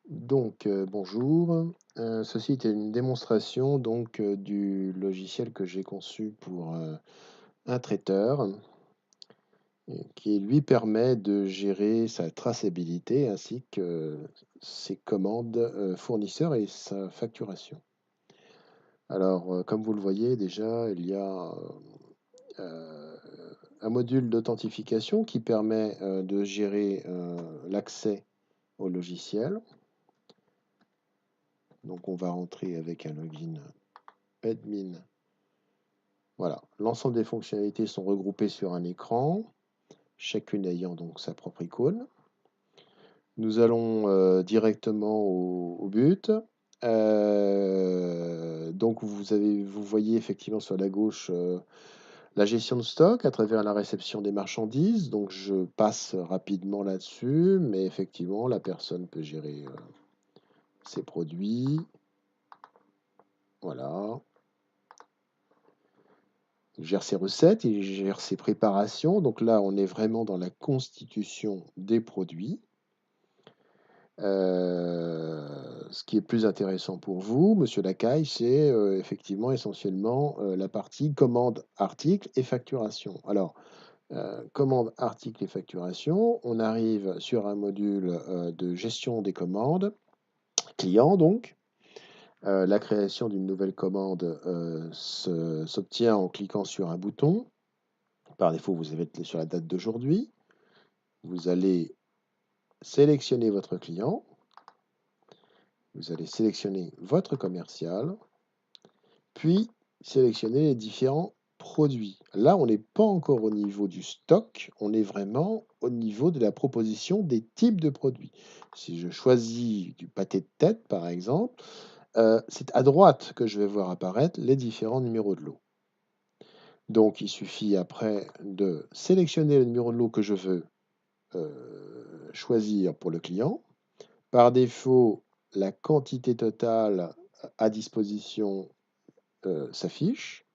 Bonjour. Ceci était une démonstration du logiciel que j'ai conçu pour un traiteur qui lui permet de gérer sa traçabilité ainsi que ses commandes fournisseurs et sa facturation. Alors, comme vous le voyez déjà, il y a euh, un module d'authentification qui permet de gérer l'accès au logiciel. Donc, on va rentrer avec un login admin. Voilà, l'ensemble des fonctionnalités sont regroupées sur un écran, chacune ayant donc sa propre icône. Nous allons directement au but. Donc vous voyez effectivement sur la gauche la gestion de stock à travers la réception des marchandises. Donc je passe rapidement là-dessus, mais effectivement la personne peut gérer ses produits. Voilà. Il gère ses recettes, il gère ses préparations. Donc là, on est vraiment dans la constitution des produits. Ce qui est plus intéressant pour vous, Monsieur Lacaille, c'est effectivement essentiellement la partie commande, article et facturation. Alors, commande, article et facturation, on arrive sur un module de gestion des commandes, client donc. La création d'une nouvelle commande s'obtient en cliquant sur un bouton. Par défaut, vous avez sur la date d'aujourd'hui. Vous allez sélectionner votre client. Vous allez sélectionner votre commercial. Puis sélectionner les différents produits. Là, on n'est pas encore au niveau du stock, on est vraiment au niveau de la proposition des types de produits. Si je choisis du pâté de tête, par exemple, c'est à droite que je vais voir apparaître les différents numéros de lot. Donc, il suffit après de sélectionner le numéro de lot que je veux choisir pour le client. Par défaut, la quantité totale à disposition s'affiche.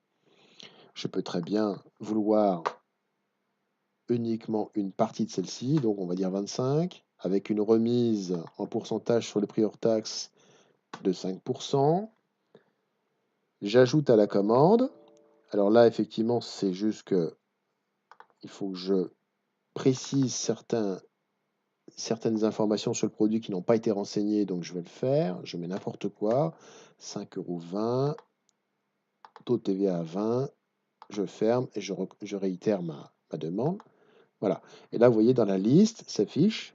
Je peux très bien vouloir uniquement une partie de celle-ci, donc on va dire 25, avec une remise en pourcentage sur le prix hors taxe de 5%. J'ajoute à la commande. Alors là, effectivement, c'est juste que il faut que je précise certaines informations sur le produit qui n'ont pas été renseignées, donc je vais le faire. Je mets n'importe quoi, 5,20 €, taux de TVA à 20, je ferme et je réitère ma demande. Voilà. Et là, vous voyez, dans la liste s'affiche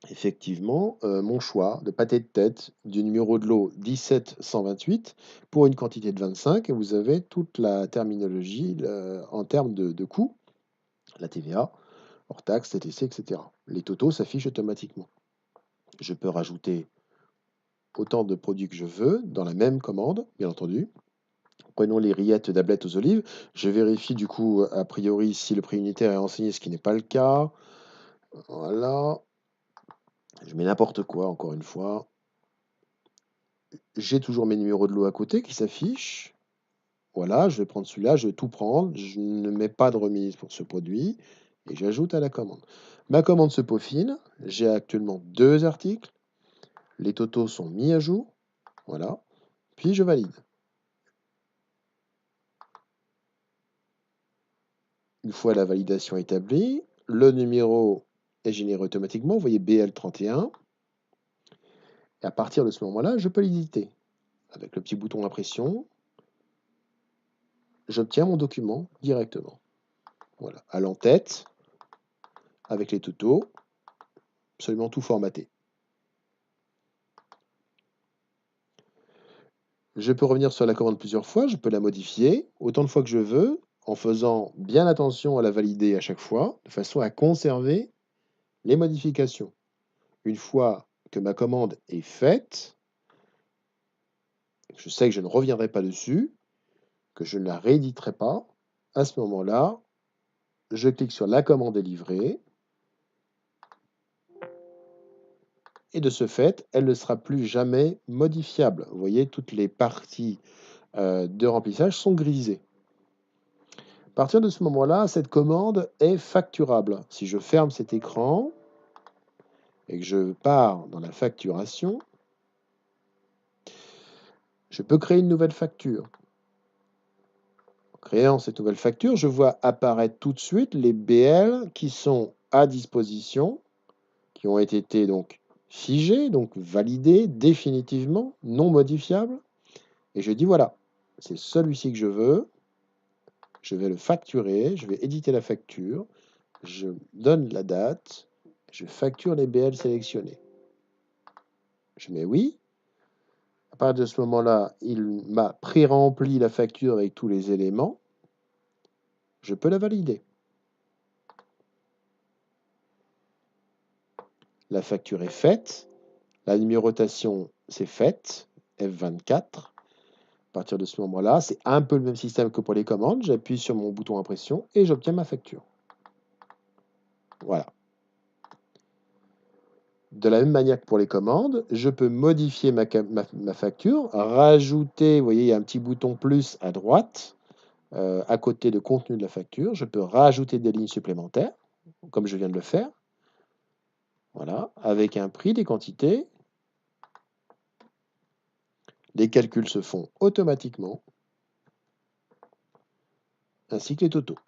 effectivement mon choix de pâté de tête du numéro de lot 17128 pour une quantité de 25. Et vous avez toute la terminologie en termes de coûts, la TVA, hors taxe, TTC, etc. Les totaux s'affichent automatiquement. Je peux rajouter autant de produits que je veux dans la même commande, bien entendu. Prenons les rillettes d'ablette aux olives. Je vérifie du coup, a priori, si le prix unitaire est renseigné, ce qui n'est pas le cas. Voilà. Je mets n'importe quoi, encore une fois. J'ai toujours mes numéros de lot à côté qui s'affichent. Voilà, je vais prendre celui-là, je vais tout prendre. Je ne mets pas de remise pour ce produit et j'ajoute à la commande. Ma commande se peaufine. J'ai actuellement 2 articles. Les totaux sont mis à jour. Voilà. Puis je valide. Une fois la validation établie, le numéro est généré automatiquement. Vous voyez BL31. Et à partir de ce moment-là, je peux l'éditer. Avec le petit bouton d'impression, j'obtiens mon document directement. Voilà, à l'entête, avec les totaux, absolument tout formaté. Je peux revenir sur la commande plusieurs fois, je peux la modifier autant de fois que je veux, en faisant bien attention à la valider à chaque fois, de façon à conserver les modifications. Une fois que ma commande est faite, je sais que je ne reviendrai pas dessus, que je ne la rééditerai pas, à ce moment-là, je clique sur la commande est livrée, et de ce fait, elle ne sera plus jamais modifiable. Vous voyez, toutes les parties de remplissage sont grisées. À partir de ce moment-là, cette commande est facturable. Si je ferme cet écran et que je pars dans la facturation, je peux créer une nouvelle facture. En créant cette nouvelle facture, je vois apparaître tout de suite les BL qui sont à disposition, qui ont été donc figés, donc validés définitivement, non modifiables. Et je dis voilà, c'est celui-ci que je veux. Je vais le facturer, je vais éditer la facture, je donne la date, je facture les BL sélectionnés. Je mets oui. À partir de ce moment-là, il m'a pré-rempli la facture avec tous les éléments. Je peux la valider. La facture est faite. La numérotation, c'est faite. F24. À partir de ce moment-là, c'est un peu le même système que pour les commandes. J'appuie sur mon bouton impression et j'obtiens ma facture. Voilà. De la même manière que pour les commandes, je peux modifier ma facture, rajouter, vous voyez, il y a un petit bouton plus à droite, à côté de contenu de la facture. Je peux rajouter des lignes supplémentaires, comme je viens de le faire. Voilà, avec un prix, des quantités. Les calculs se font automatiquement, ainsi que les totaux.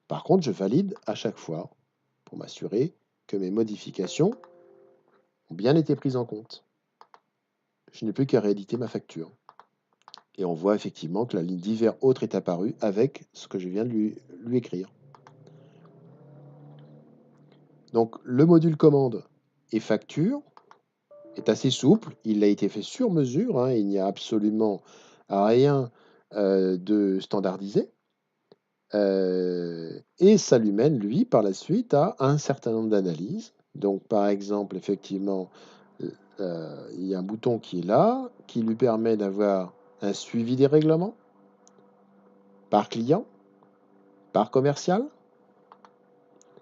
Par contre, je valide à chaque fois pour m'assurer que mes modifications ont bien été prises en compte. Je n'ai plus qu'à rééditer ma facture. Et on voit effectivement que la ligne divers autres est apparue avec ce que je viens de lui écrire. Donc le module commande et facture est assez souple. Il a été fait sur mesure. Il n'y a absolument rien de standardisé. Et ça lui mène, lui, par la suite, à un certain nombre d'analyses. Donc, par exemple, effectivement, il y a un bouton qui est là, qui lui permet d'avoir un suivi des règlements par client, par commercial.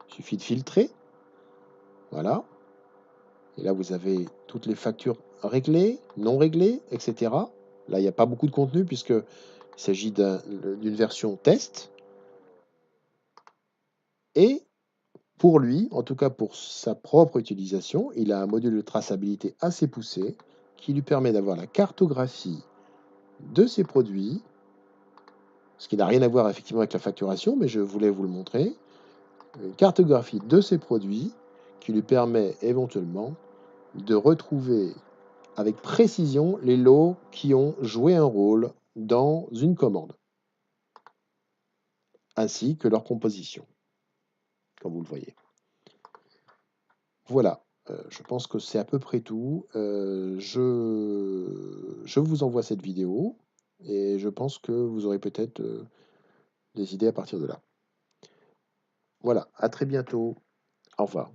Il suffit de filtrer. Voilà. Et là, vous avez toutes les factures réglées, non réglées, etc. Là, il n'y a pas beaucoup de contenu puisqu'il s'agit d'une version test. Et pour lui, en tout cas pour sa propre utilisation, il a un module de traçabilité assez poussé qui lui permet d'avoir la cartographie de ses produits, ce qui n'a rien à voir effectivement avec la facturation, mais je voulais vous le montrer. Une cartographie de ses produits qui lui permet éventuellement de retrouver avec précision les lots qui ont joué un rôle dans une commande, ainsi que leur composition, comme vous le voyez. Voilà, je pense que c'est à peu près tout. Je vous envoie cette vidéo et je pense que vous aurez peut-être des idées à partir de là. Voilà, à très bientôt. Au revoir.